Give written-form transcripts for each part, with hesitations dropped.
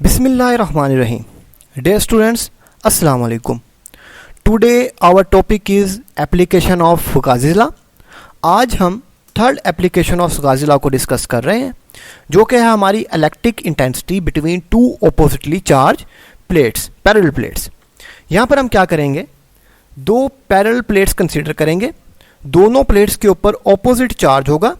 Bismillahirrahmanirrahim. Dear students, Assalamu alaikum. Today our topic is application of Fugazi's law. आज हम third application of फुगाज़ी law को discuss कर रहे हैं, जो कि है हमारी electric intensity between two oppositely charge plates, parallel plates. यहाँ पर हम क्या करेंगे, दो पैरेलल प्लेट्स कंसीडर करेंगे। दोनों प्लेट्स के ऊपर ऑपोजिट चार्ज होगा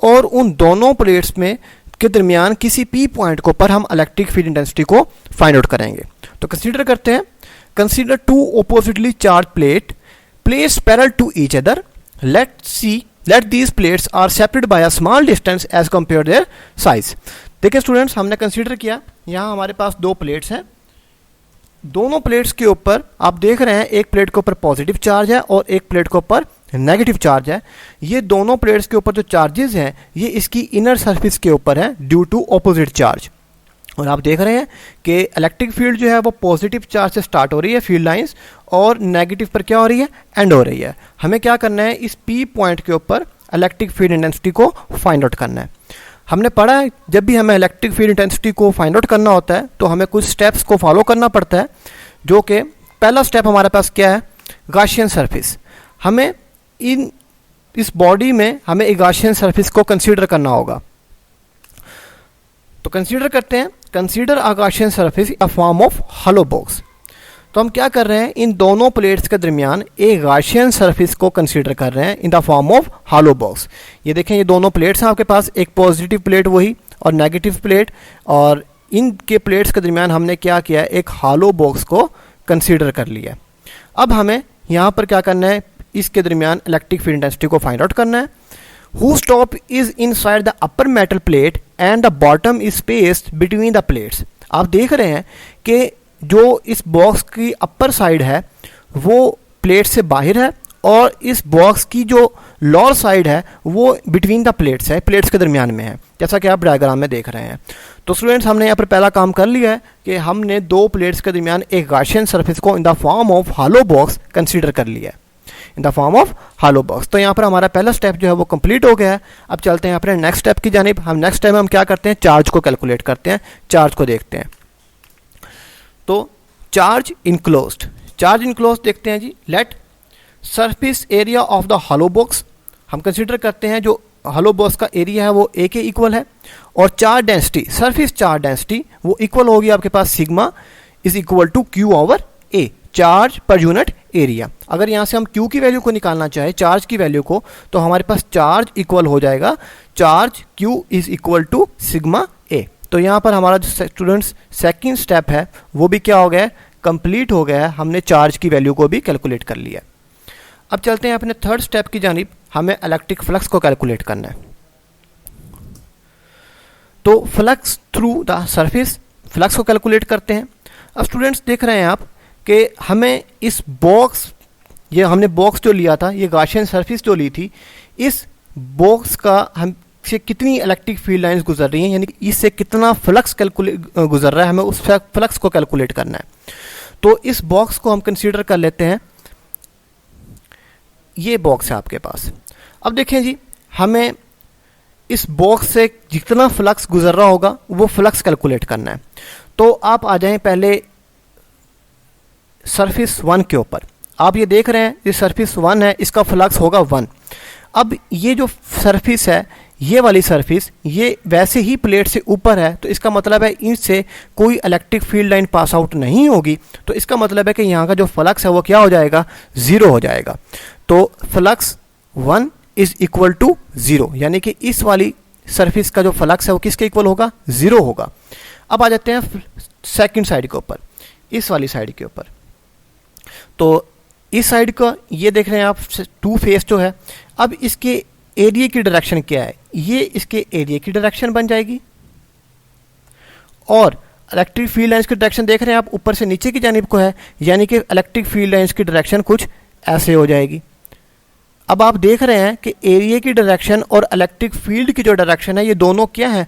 और उन दोनों प्लेट्स में के दरमियान किसी पी पॉइंट को पर हम इलेक्ट्रिक फील्ड इंटेंसिटी को फाइंड आउट करेंगे। तो कंसीडर करते हैं, consider two oppositely charge plate placed parallel to each other. Let these plates are separated by a small distance as compare their size. देखिए students, हमने कंसीडर किया यहाँ हमारे पास दो प्लेट्स हैं। दोनों प्लेट्स के ऊपर आप देख रहे हैं, एक प्लेट के ऊपर पॉजिटिव चार्ज है और एक प्लेट के ऊपर नेगेटिव चार्ज है। ये दोनों प्लेट्स के ऊपर जो चार्जेस हैं ये इसकी इनर सरफेस के ऊपर है ड्यू टू ऑपोजिट चार्ज। और आप देख रहे हैं कि इलेक्ट्रिक फील्ड जो है वो पॉजिटिव चार्ज से स्टार्ट हो रही है फील्ड लाइंस, और नेगेटिव पर क्या हो रही है, एंड हो रही है। हमें क्या करना है, इस पी पॉइंट के ऊपर इलेक्ट्रिक फील्ड इंटेंसिटी को फाइंड आउट करना है। हमने पढ़ा है जब भी हमें इलेक्ट्रिक फील्ड इंटेंसिटी को फाइंड आउट करना होता है तो हमें कुछ स्टेप्स को फॉलो करना पड़ता है, जो कि पहला स्टेप हमारे पास क्या है, गॉसियन सरफेस। हमें इस बॉडी में हमें एक गॉसियन सरफेस को कंसीडर करना होगा। तो कंसीडर करते हैं, consider a Gaussian surface in the form of hollow box. तो हम क्या कर रहे हैं, इन दोनों प्लेट्स के दरमियान एक गॉसियन सरफेस को कंसीडर कर रहे हैं in the form of hollow box. ये देखें, ये दोनों प्लेट्स हैं आपके पास, एक पॉजिटिव प्लेट वही और नेगेटिव प्लेट, और इनके प्लेट्स के दरमियान हमने क्या किया, एक हॉलो बॉक्स को कंसीडर कर लिया। अब हमें यहाँ पर क्या करना है, इसके दरमियान इलेक्ट्रिक फील्ड इंटेंसिटी को फाइंड आउट करना है। Whose top is inside the upper metal plate and the bottom is spaced between the plates। आप देख रहे हैं कि जो इस बॉक्स की अपर साइड है वो प्लेट से बाहर है, और इस बॉक्स की जो लोअर साइड है वो बिटवीन द प्लेट्स है, प्लेट्स के दरमियान में है, जैसा कि आप डायग्राम में देख रहे हैं। तो स्टूडेंट्स, हमने यहाँ पर पहला काम कर लिया है कि हमने दो प्लेट्स के दरमियान एक गॉसियन सरफेस को in the form of hollow box consider कर लिया है, in the form of hollow box. तो यहाँ पर हमारा पहला स्टेप जो है वो कंप्लीट हो गया है। अब चलते हैं अपने नेक्स्ट स्टेप की जानिब। हम नेक्स्ट स्टेप में हम क्या करते हैं, चार्ज को कैलकुलेट करते हैं, चार्ज को देखते हैं। तो चार्ज इनक्लोज्ड, चार्ज इनक्लोज्ड देखते हैं जी। Let surface area of the hollow box, हम कंसीडर करते हैं जो हॉलो बॉक्स का एरिया है वो ए के इक्वल है, और charge density, surface charge density वो इक्वल होगी आपके पास sigma is equal to Q over A, charge पर यूनिट एरिया। अगर यहाँ से हम Q की वैल्यू को निकालना चाहें, चार्ज की वैल्यू को, तो हमारे पास चार्ज इक्वल हो जाएगा charge Q is equal to sigma A. तो यहाँ पर हमारा जो स्टूडेंट्स सेकंड स्टेप है वो भी क्या हो गया है, कंप्लीट हो गया है। हमने चार्ज की वैल्यू को भी कैलकुलेट कर लिया। अब चलते हैं अपने थर्ड स्टेप की जानिब। हमें इलेक्ट्रिक फ्लक्स को कैलकुलेट करना है। तो flux through the surface, flux को कैलकुलेट करते हैं। अब स्टूडेंट्स देख रहे हैं आप कि हमें इस बॉक्स, ये हमने बॉक्स जो लिया था, ये गॉसियन सरफेस जो ली थी, इस बॉक्स का हम से कितनी इलेक्ट्रिक फील्ड लाइंस गुजर रही हैं, यानी कि इससे कितना फ्लक्स गुजर रहा है, हमें उस फ्लक्स को कैलकुलेट करना है। तो इस बॉक्स को हम कंसीडर कर लेते हैं, ये बॉक्स है आपके पास। अब देखें जी, हमें इस बॉक्स से जितना फ्लक्स गुजर रहा होगा वो फ्लक्स कैलकुलेट करना है। तो आप आ जाएं पहले सरफेस 1 के ऊपर। आप ये देख रहे हैं, ये सरफेस 1 है, इसका फ्लक्स होगा 1। अब ये जो सरफेस है, ये वाली सरफेस, ये वैसे ही प्लेट से ऊपर है, तो इसका मतलब है इनसे कोई electric field line pass out नहीं होगी। तो इसका मतलब है कि यहाँ का जो फ्लक्स है वो क्या हो जाएगा, 0 हो जाएगा। तो फ्लक्स 1 इज इक्वल टू 0, यानी कि इस वाली सरफेस का जो फ्लक्स है वो किसके इक्वल होगा, 0 होगा। अब आ जाते हैं सेकेंड साइड के ऊपर, इस वाली साइड के ऊपर। तो इस साइड का ये देख रहे हैं आप, टू फेस जो है। अब इसके एरिया की डायरेक्शन क्या है, ये इसके एरिया की डायरेक्शन बन जाएगी, और इलेक्ट्रिक फील्ड लाइंस की डायरेक्शन देख रहे हैं आप, ऊपर से नीचे की जानिब को है, यानी कि इलेक्ट्रिक फील्ड लाइंस की डायरेक्शन कुछ ऐसे हो जाएगी। अब आप देख रहे हैं कि एरिया की डायरेक्शन और इलेक्ट्रिक फील्ड की जो डायरेक्शन है, ये दोनों क्या है,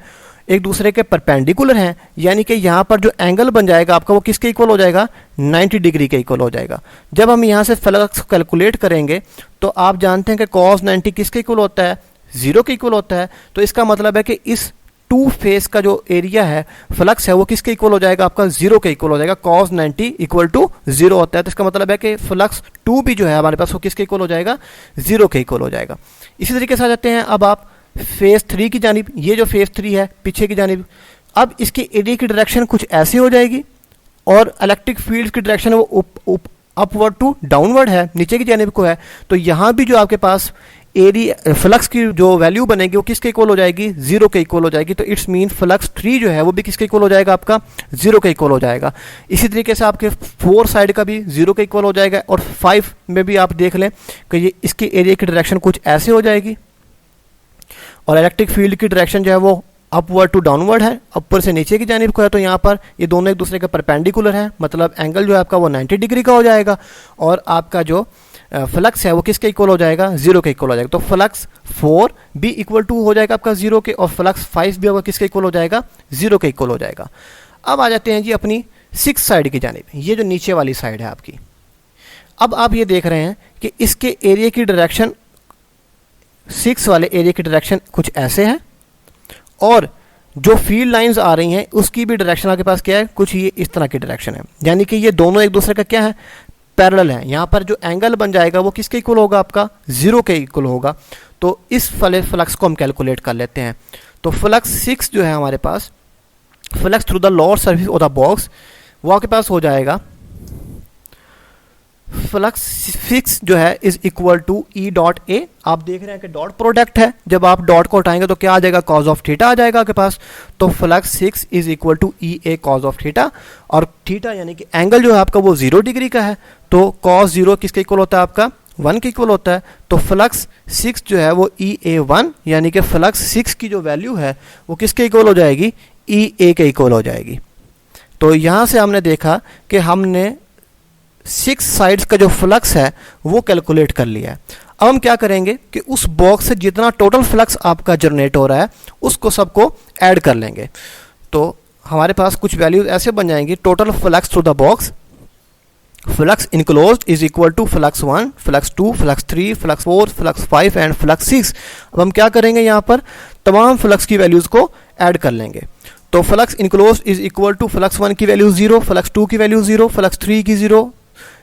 एक दूसरे के परपेंडिकुलर हैं, यानी कि यहाँ पर जो एंगल बन जाएगा आपका वो किसके इक्वल हो जाएगा, 90 डिग्री के इक्वल हो जाएगा। जब हम यहाँ से फ्लक्स कैलकुलेट करेंगे तो आप जानते हैं कि cos 90 किसके इक्वल होता है, 0 के इक्वल होता है। तो इसका मतलब है कि इस टू फेस का जो एरिया है, फ्लक्स है, वो किसके इक्वल हो जाएगा, आपका 0 के इक्वल हो जाएगा। cos 90 इक्वल टू 0 होता है, तो इसका मतलब है कि फ्लक्स 2 भी जो है हमारे पास वो किसके इक्वल हो जाएगा, 0 के इक्वल हो जाएगा। इसी तरीके से आ जाते हैं अब आप फेज 3 की जानिब। ये जो फेज 3 है पीछे की जानिब, अब इसके एरिया की डायरेक्शन कुछ ऐसी हो जाएगी और इलेक्ट्रिक फील्ड की डायरेक्शन वो अपवर्ड टू डाउनवर्ड है, नीचे की जानिब को है। तो यहाँ भी जो आपके पास एरिया फ्लक्स की जो वैल्यू बनेगी वो किसके इक्वल हो जाएगी, 0 के इक्वल हो जाएगी। तो इट्स मीन फ्लक्स 3 जो है वो भी किसके इक्वल हो जाएगा, आपका 0 के इक्वल हो जाएगा। इसी तरीके से आपके 4 साइड का भी 0 के इक्वल हो जाएगा। और 5 में भी आप देख लें कि ये इसके एरिया की डायरेक्शन कुछ ऐसे हो जाएगी और इलेक्ट्रिक फील्ड की डायरेक्शन जो है वो अपवर्ड टू डाउनवर्ड है, ऊपर से नीचे की जानिब को है। तो यहाँ पर ये दोनों एक दूसरे के परपेंडिकुलर है, मतलब एंगल जो है आपका वो 90 डिग्री का हो जाएगा और आपका जो फ्लक्स है वो किसके इक्वल हो जाएगा, 0 के इक्वल हो जाएगा। तो फ्लक्स 4 भी इक्वल टू हो जाएगा आपका 0 के, और फ्लक्स 5 भी किसके इक्वल हो जाएगा, 0 के इक्वल हो जाएगा। अब आ जाते हैं जी अपनी 6 साइड की जानिब, ये जो नीचे वाली साइड है आपकी। अब आप ये देख रहे हैं कि इसके एरिया की डायरेक्शन, 6 वाले एरिया की डायरेक्शन कुछ ऐसे है और जो फील्ड लाइंस आ रही हैं उसकी भी डायरेक्शन आपके पास क्या है, कुछ ये इस तरह की डायरेक्शन है। यानी कि ये दोनों एक दूसरे का क्या है, पैरेलल है। यहाँ पर जो एंगल बन जाएगा वो किसके इक्वल होगा, आपका 0 के इक्वल होगा। तो इस वाले फ्लक्स को हम कैलकुलेट कर लेते हैं। तो फ्लक्स 6 जो है हमारे पास, flux through the lower surface of the box, वो आपके पास हो जाएगा फ्लक्स 6 जो है is equal to E dot A. आप देख रहे हैं कि डॉट प्रोडक्ट है, जब आप डॉट को हटाएंगे तो क्या आ जाएगा, कॉज ऑफ थीटा आ जाएगा आपके पास। तो flux 6 is equal to E A cos of theta, और थीटा यानी कि एंगल जो है आपका वो 0 डिग्री का है। तो कॉस 0 किसके इक्वल होता है, आपका 1 के इक्वल होता है। तो फ्लक्स 6 जो है वो ई ए 1 यानी कि फ्लक्स 6 की जो वैल्यू है वो किसके इक्वल हो जाएगी, ई ए के इक्वल हो जाएगी। तो यहाँ से हमने देखा कि हमने 6 साइड्स का जो फ्लक्स है वो कैलकुलेट कर लिया है। अब हम क्या करेंगे कि उस बॉक्स से जितना टोटल फ्लक्स आपका जनरेट हो रहा है उसको सबको ऐड कर लेंगे। तो हमारे पास कुछ वैल्यूज ऐसे बन जाएंगी, total flux through the box, flux enclosed is equal to flux 1, flux 2, flux 3, flux 4, flux 5 and flux 6। अब हम क्या करेंगे, यहाँ पर तमाम फ्लक्स की वैल्यूज़ को ऐड कर लेंगे। तो flux enclosed is equal to flux 1 की वैल्यू 0, फ्लक्स 2 की वैल्यू 0, फ्लक्स 3 की 0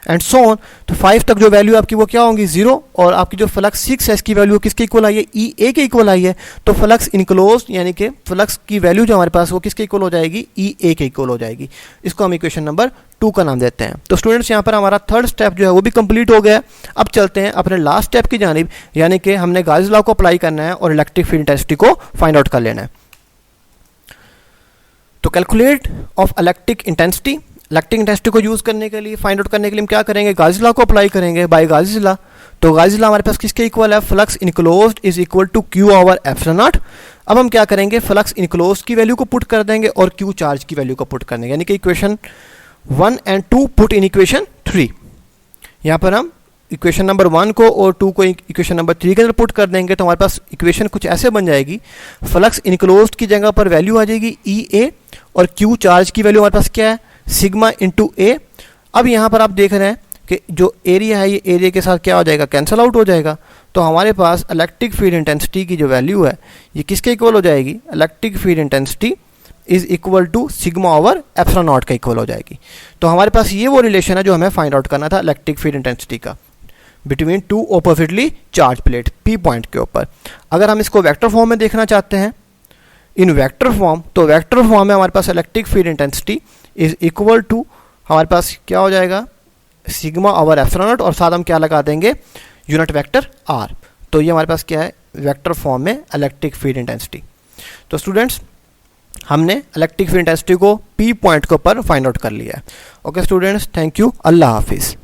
एंड सो ऑन। तो 5 तक जो वैल्यू आपकी वो क्या होंगी, 0। और आपकी जो फ्लक्स 6 है इसकी वैल्यू किसके इक्वल आई है, ई ए के इक्वल आई है। तो फ्लक्स इनक्लोज्ड यानी कि फ्लक्स की वैल्यू जो हमारे पास वो किसके इक्वल हो जाएगी, ई ए के इक्वल हो जाएगी। इसको हम इक्वेशन नंबर 2 का नाम देते हैं। तो स्टूडेंट्स यहाँ पर हमारा थर्ड स्टेप जो है वो भी कंप्लीट हो गया। अब चलते हैं अपने लास्ट स्टेप की जानिब, यानी कि हमने गाउस लॉ को अप्लाई करना है और इलेक्ट्रिक फील्ड इंटेंसिटी को फाइंड आउट कर लेना है। तो calculate of electric intensity, electric intensity को यूज़ करने के लिए, फाइंड आउट करने के लिए हम क्या करेंगे, गाउस लॉ को अप्लाई करेंगे बाय गाउस लॉ। तो गाउस लॉ हमारे पास किसके इक्वल है, flux enclosed is equal to Q over epsilon naught. अब हम क्या करेंगे, फ्लक्स इनक्लोज्ड की वैल्यू को पुट कर देंगे और क्यू चार्ज की वैल्यू को पुट कर देंगे, यानी कि equation 1 and 2 put in equation 3। यहाँ पर हम इक्वेशन नंबर 1 को और 2 को इक्वेशन नंबर 3 के अंदर पुट कर देंगे। तो हमारे पास इक्वेशन कुछ ऐसे बन जाएगी, फ्लक्स इनक्लोज्ड की जगह पर वैल्यू आ जाएगी ई ए, और क्यू चार्ज की वैल्यू हमारे पास क्या है, सिग्मा इंटू ए। अब यहाँ पर आप देख रहे हैं कि जो एरिया है ये एरिया के साथ क्या हो जाएगा, कैंसिल आउट हो जाएगा। तो हमारे पास इलेक्ट्रिक फील्ड इंटेंसिटी की जो वैल्यू है ये किसके इक्वल हो जाएगी, electric field intensity is equal to sigma over epsilon naught का इक्वल हो जाएगी। तो हमारे पास ये वो रिलेशन है जो हमें फाइंड आउट करना था इलेक्ट्रिक फील्ड इंटेंसिटी का, between two oppositely charge plate P point के ऊपर। अगर हम इसको वेक्टर फॉर्म में देखना चाहते हैं इन वेक्टर फॉर्म, तो वेक्टर फॉर्म में हमारे पास electric field intensity is equal to हमारे पास क्या हो जाएगा, सिग्मा ओवर एप्सिलॉन नॉट, और साथ हम क्या लगा देंगे, यूनिट वेक्टर आर। तो ये हमारे पास क्या है, वेक्टर फॉर्म में इलेक्ट्रिक फील्ड इंटेंसिटी। तो स्टूडेंट्स हमने इलेक्ट्रिक फील्ड इंटेंसिटी को पी पॉइंट के ऊपर फाइंड आउट कर लिया है। ओके स्टूडेंट्स, थैंक यू, अल्लाह हाफिज़।